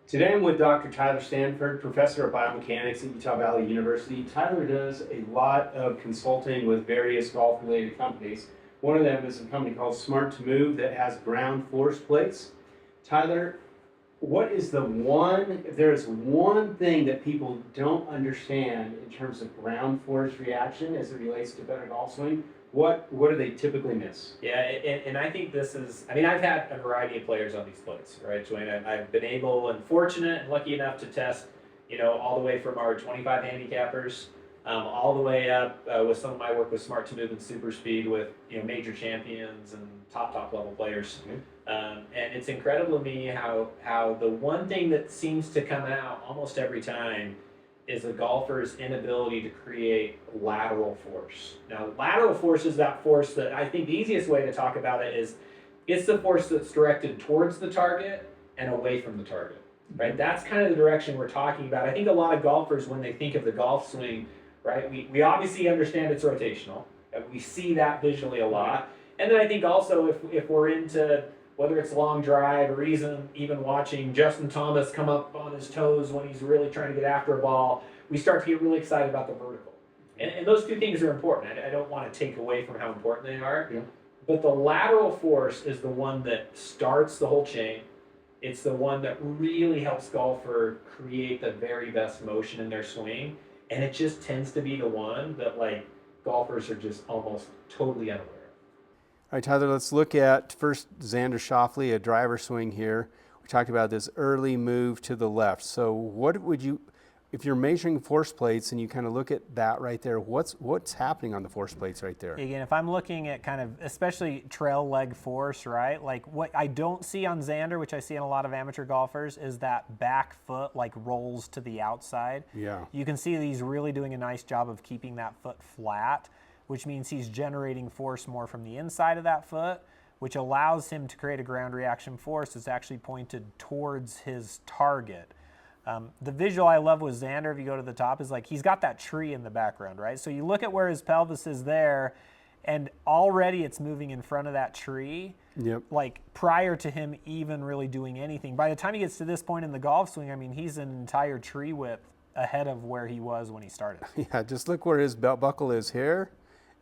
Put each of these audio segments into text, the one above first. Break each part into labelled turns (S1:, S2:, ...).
S1: Today I'm with Dr. Tyler Standifird, professor of biomechanics at Utah Valley University. Tyler does a lot of consulting with various golf-related companies. One of them is a company called Smart to Move that has ground force plates. Tyler, what is if there is one thing that people don't understand in terms of ground force reaction as it relates to better golf swing, what do they typically miss?
S2: Yeah, and I think this is, I've had a variety of players on these plates, right, Dwayne? I've been able and fortunate and lucky enough to test, all the way from our 25 handicappers, all the way up with some of my work with Smart to Move and Super Speed with, major champions and top level players.
S1: Okay.
S2: And it's incredible to me how the one thing that seems to come out almost every time is a golfer's inability to create lateral force. Now, lateral force is that force that I think the easiest way to talk about it is it's the force that's directed towards the target and away from the target, right? That's kind of the direction we're talking about. I think a lot of golfers, when they think of the golf swing, right, we obviously understand it's rotational. We see that visually a lot. And then I think also if we're into whether it's long drive or even watching Justin Thomas come up on his toes when he's really trying to get after a ball, we start to get really excited about the vertical. And those two things are important. I don't want to take away from how important they are.
S1: Yeah.
S2: But the lateral force is the one that starts the whole chain. It's the one that really helps golfer create the very best motion in their swing. And it just tends to be the one that golfers are just almost totally unaware.
S3: All right, Tyler, let's look at first Xander Schauffele, a driver swing here. We talked about this early move to the left. So what would you, if you're measuring force plates and you kind of look at that right there, what's happening on the force plates right there?
S4: Again, if I'm looking at kind of, especially trail leg force, right? Like what I don't see on Xander, which I see in a lot of amateur golfers, is that back foot rolls to the outside.
S3: Yeah.
S4: You can see that he's really doing a nice job of keeping that foot flat, which means he's generating force more from the inside of that foot, which allows him to create a ground reaction force that's actually pointed towards his target. The visual I love with Xander, if you go to the top, is he's got that tree in the background, right? So you look at where his pelvis is there, and already it's moving in front of that tree.
S3: Yep.
S4: Prior to him even really doing anything. By the time he gets to this point in the golf swing, he's an entire tree width ahead of where he was when he started.
S3: Yeah, just look where his belt buckle is here.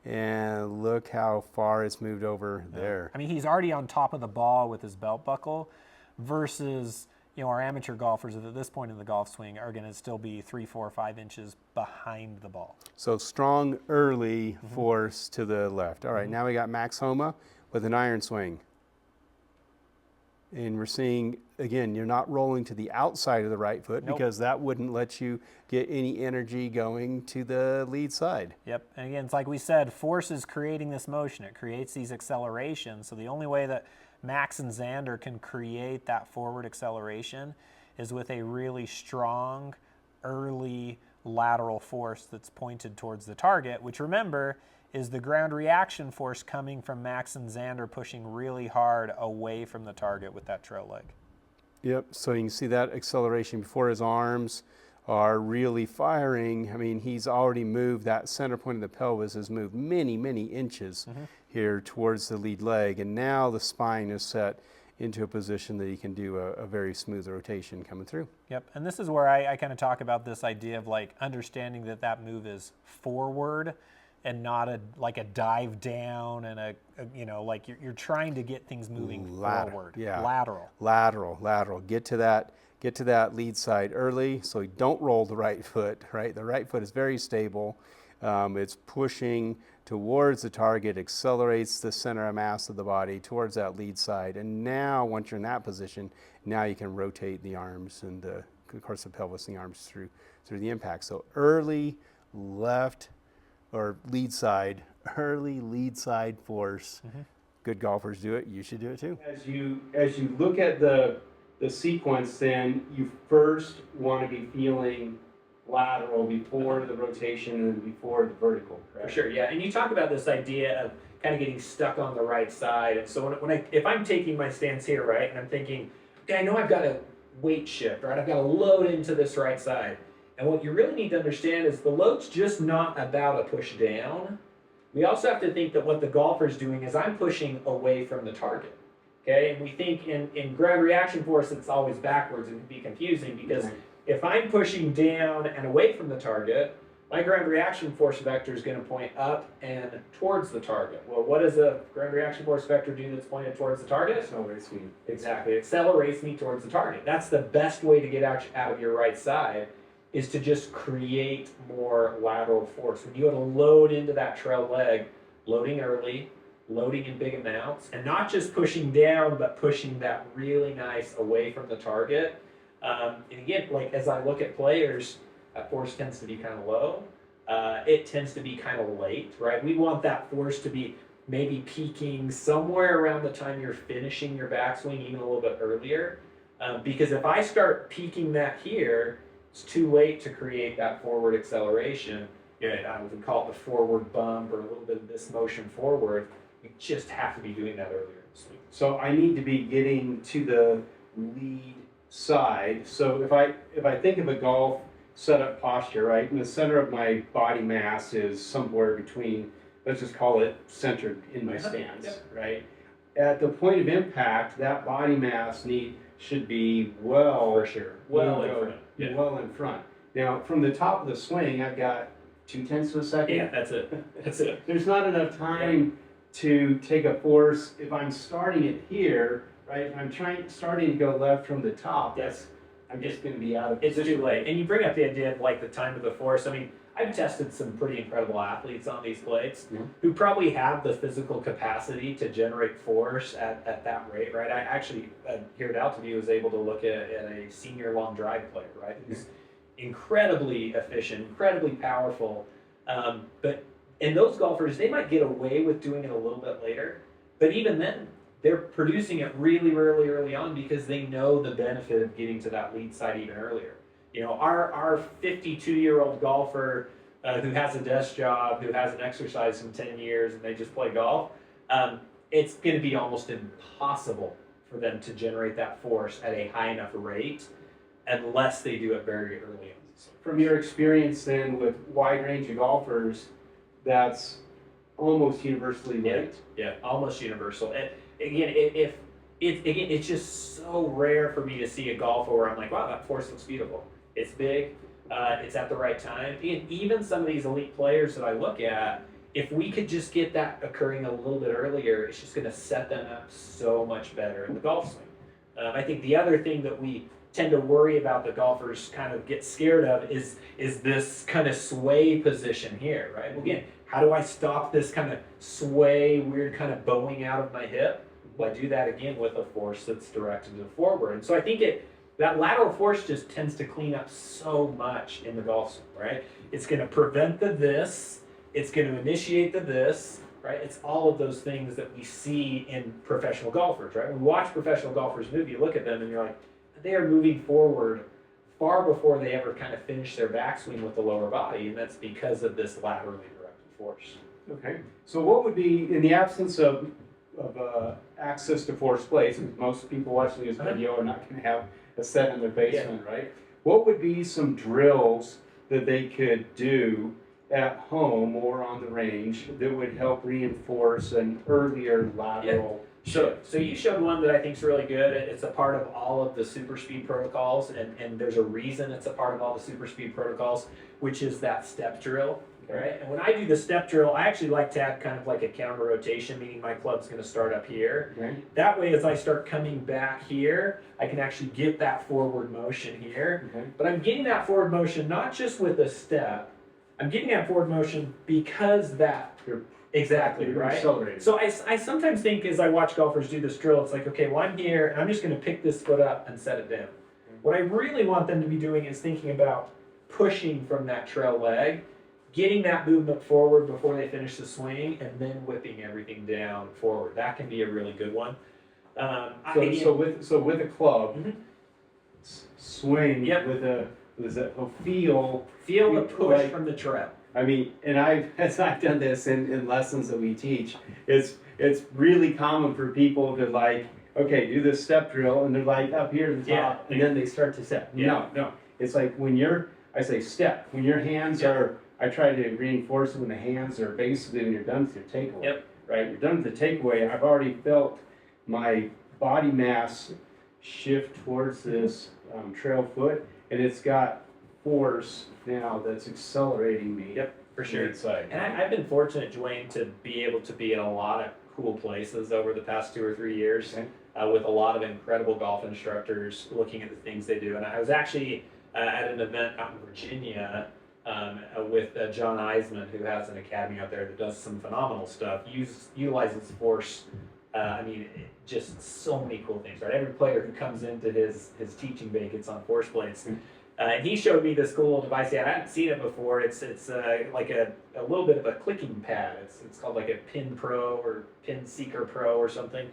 S3: And look how far it's moved over there.
S4: He's already on top of the ball with his belt buckle versus, our amateur golfers at this point in the golf swing are going to still be 3, 4, 5 inches behind the ball.
S3: So strong early force to the left. All right, now we got Max Homa with an iron swing. And we're seeing, again, you're not rolling to the outside of the right foot because that wouldn't let you get any energy going to the lead side.
S4: Yep, and again, it's like we said, force is creating this motion. It creates these accelerations. So the only way that Max and Xander can create that forward acceleration is with a really strong, early lateral force that's pointed towards the target, which remember, is the ground reaction force coming from Max and Xander pushing really hard away from the target with that trail leg.
S3: Yep, so you can see that acceleration before his arms are really firing. He's already moved, that center point of the pelvis has moved many, many inches here towards the lead leg, and now the spine is set into a position that he can do a very smooth rotation coming through.
S4: Yep, and this is where I kind of talk about this idea of understanding that move is forward and not a dive down and you're trying to get things moving forward.
S3: Yeah. Lateral. Get to that lead side early, so you don't roll the right foot. Right, the right foot is very stable. It's pushing towards the target, accelerates the center of mass of the body towards that lead side, and now once you're in that position, now you can rotate the arms and of course the pelvis and the arms through the impact. So early left. Or early lead side force. Good golfers do it. You should do it too.
S1: As you look at the sequence, then you first want to be feeling lateral before the rotation and before the vertical. Correct?
S2: For sure, yeah. And you talk about this idea of kind of getting stuck on the right side. And so if I'm taking my stance here, right, and I'm thinking, okay, I know I've got to weight shift, right? I've got to load into this right side. And what you really need to understand is the load's just not about a push down. We also have to think that what the golfer's doing is I'm pushing away from the target. Okay, and we think in ground reaction force, it's always backwards and can be confusing because if I'm pushing down and away from the target, my ground reaction force vector is going to point up and towards the target. Well, what does a ground reaction force vector do that's pointed towards the target?
S1: Accelerates me.
S2: Exactly, it accelerates me towards the target. That's the best way to get out of your right side, is to just create more lateral force. When you go to load into that trail leg, loading early, loading in big amounts, and not just pushing down, but pushing that really nice away from the target. And again, like as I look at players, that force tends to be kind of low. It tends to be kind of late, right? We want that force to be maybe peaking somewhere around the time you're finishing your backswing, even a little bit earlier. Because if I start peaking that here, it's too late to create that forward acceleration. I would call it the forward bump or a little bit of this motion forward. You just have to be doing that earlier in the swing.
S1: So I need to be getting to the lead side. So if I think of a golf setup posture, right, and the center of my body mass is somewhere between, let's just call it centered in my stance, right? At the point of impact, that body mass should be well in front. Now, from the top of the swing, I've got 0.2 of a second.
S2: Yeah, that's it. That's it.
S1: There's not enough time to take a force. If I'm starting it here, right, if I'm starting to go left from the top, I'm just going to be out of
S2: It's
S1: position.
S2: too late. And you bring up the idea of like the time of the force. I mean, I've tested some pretty incredible athletes on these plates who probably have the physical capacity to generate force at that rate, right? I actually, here at Alta was able to look at a senior long drive player, right? Who's incredibly efficient, incredibly powerful. And those golfers, they might get away with doing it a little bit later, but even then, they're producing it really, really early on because they know the benefit of getting to that lead side even earlier. Our 52-year-old golfer who has a desk job, who hasn't exercised in 10 years, and they just play golf, it's going to be almost impossible for them to generate that force at a high enough rate unless they do it very early on.
S1: From your experience then with wide range of golfers, that's almost universally late.
S2: Yeah, almost universal. And again, it's just so rare for me to see a golfer where I'm like, wow, that force looks beautiful. It's big. It's at the right time. And even some of these elite players that I look at, if we could just get that occurring a little bit earlier, it's just going to set them up so much better in the golf swing. I think the other thing that we tend to worry about the golfers kind of get scared of is this kind of sway position here, right? Well, again, how do I stop this kind of sway, weird kind of bowing out of my hip? Well, I do that again with a force that's directed to the forward. And so I think that lateral force just tends to clean up so much in the golf swing, right? It's going to prevent the this, it's going to initiate the this, right? It's all of those things that we see in professional golfers, right? When we watch professional golfers move, you look at them and you're like, they are moving forward far before they ever kind of finish their backswing with the lower body, and that's because of this laterally directed force.
S1: Okay. So what would be, in the absence of access to force plates, because most people watching this video are not going to have a set in their basement, right? What would be some drills that they could do at home or on the range that would help reinforce an earlier lateral shift?
S2: So you showed one that I think is really good. It's a part of all of the super speed protocols, and there's a reason it's a part of all the super speed protocols, which is that step drill. Right? And when I do the step drill, I actually like to have kind of like a counter rotation, meaning my club's going to start up here.
S1: Okay.
S2: That way, as I start coming back here, I can actually get that forward motion here.
S1: Okay.
S2: But I'm getting that forward motion not just with a step, I'm getting that forward motion because that. Exactly,
S1: You're
S2: right?
S1: accelerating.
S2: So I sometimes think as I watch golfers do this drill, it's like, okay, well, I'm here, and I'm just going to pick this foot up and set it down. What I really want them to be doing is thinking about pushing from that trail leg, getting that movement forward before they finish the swing, and then whipping everything down forward. That can be a really good one.
S1: So with a club, swing
S2: Yep.
S1: with a feel
S2: Feel the push
S1: like-
S2: from the trail.
S1: I mean, and as I've done this in lessons that we teach, it's really common for people to like, okay, do this step drill, and they're like up here at the top, and then they start to step.
S2: Yeah.
S1: No. It's like I say step, when your hands are, I try to reinforce it when the hands are basically when you're done with your takeaway.
S2: Yep.
S1: Right? You're done with the takeaway, I've already felt my body mass shift towards this trail foot, and it's got force now that's accelerating me.
S2: Yep, for sure.
S1: Inside.
S2: And I've been fortunate, Dwayne, to be able to be in a lot of cool places over the past 2 or 3 years.
S1: Okay.
S2: With a lot of incredible golf instructors looking at the things they do. And I was actually at an event out in Virginia with John Eisman, who has an academy out there that does some phenomenal stuff, utilizes force. Just so many cool things, right? Every player who comes into his teaching bay gets on force plates. And he showed me this cool little device. I hadn't seen it before. It's like a little bit of a clicking pad. It's called like a Pin Pro or Pin Seeker Pro or something.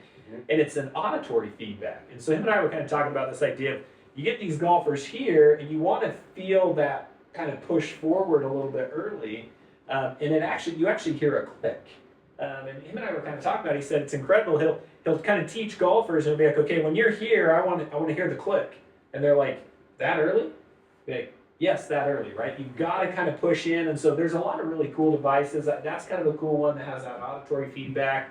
S2: And it's an auditory feedback. And so him and I were kind of talking about this idea of you get these golfers here and you want to feel that kind of push forward a little bit early. And you actually hear a click. And him and I were kind of talking about it. He said it's incredible. He'll kind of teach golfers and he'll be like, okay, when you're here, I want to hear the click. And they're like, that early? Like, yes, that early, right? You've got to kind of push in. And so there's a lot of really cool devices. That's kind of a cool one that has that auditory feedback.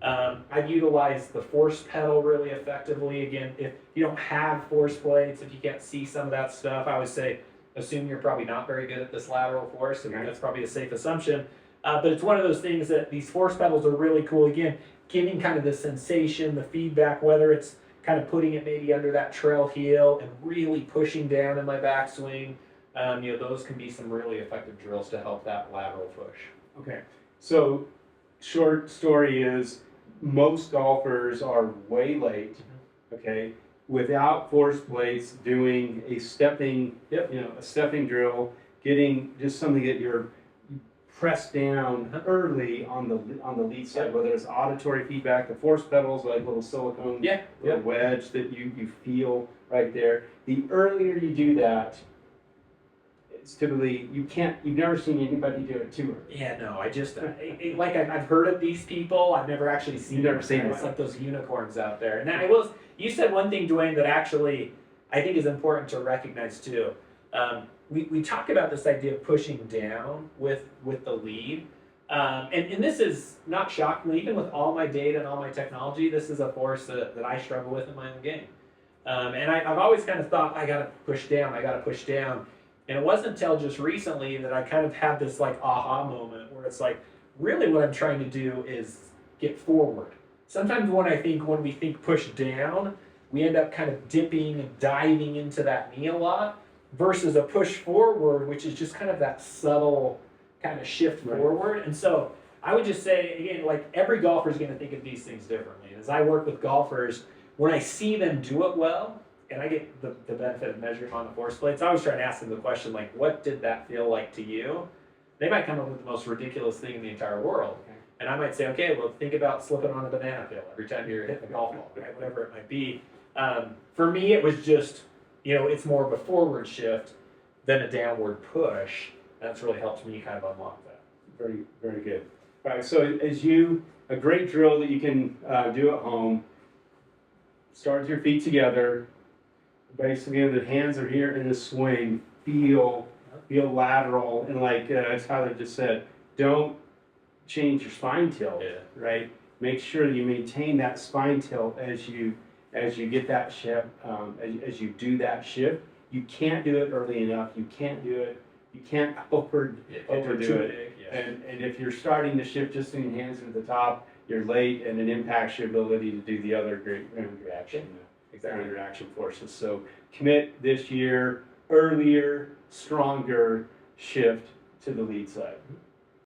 S2: I've utilized the force pedal really effectively. Again, if you don't have force plates, if you can't see some of that stuff, I would say assume you're probably not very good at this lateral force. That's probably a safe assumption. But it's one of those things that these force pedals are really cool. Again, giving kind of the sensation, the feedback, whether it's kind of putting it maybe under that trail heel and really pushing down in my backswing. Those can be some really effective drills to help that lateral push.
S1: Okay, so short story is most golfers are way late, okay, without force plates, doing a stepping, a stepping drill, getting just something that you press down early on the lead side, whether it's auditory feedback, the force pedals like little silicone little wedge that you feel right there. The earlier you do that, it's typically you've never seen anybody do it too early.
S2: Yeah, no, I've heard of these people. I've never actually seen
S1: You've never
S2: them.
S1: seen
S2: It's
S1: one.
S2: like those unicorns out there. And you said one thing, Dwayne, that actually I think is important to recognize too. We talk about this idea of pushing down with the lead. And this is not shockingly, even with all my data and all my technology, this is a force that I struggle with in my own game. And I've always kind of thought, I got to push down. And it wasn't until just recently that I kind of had this like aha moment where it's like, really what I'm trying to do is get forward. Sometimes when we think push down, we end up kind of dipping and diving into that knee a lot versus a push forward, which is just kind of that subtle kind of shift forward. And so I would just say, again, like every golfer is going to think of these things differently. And as I work with golfers, when I see them do it well, and I get the benefit of measuring on the force plates, I always try to ask them the question, like, what did that feel like to you? They might come up with the most ridiculous thing in the entire world. Okay. And I might say, okay, well, think about slipping on a banana peel every time you're hitting a golf ball, right? Whatever it might be. For me, it was just, it's more of a forward shift than a downward push. That's really helped me kind of unlock that.
S1: Very, very good. All right, so a great drill that you can do at home, start with your feet together. Basically, the hands are here in the swing. Feel lateral, and like Tyler just said, don't change your spine tilt. Right. Make sure you maintain that spine tilt as you get that shift. As you do that shift, you can't do it early enough. You can't do it. You can't overdo it. And if you're starting to shift just in your hands at the top, you're late, and it impacts your ability to do the other great ground reaction. Ground reaction forces. So commit this year, earlier, stronger shift to the lead side.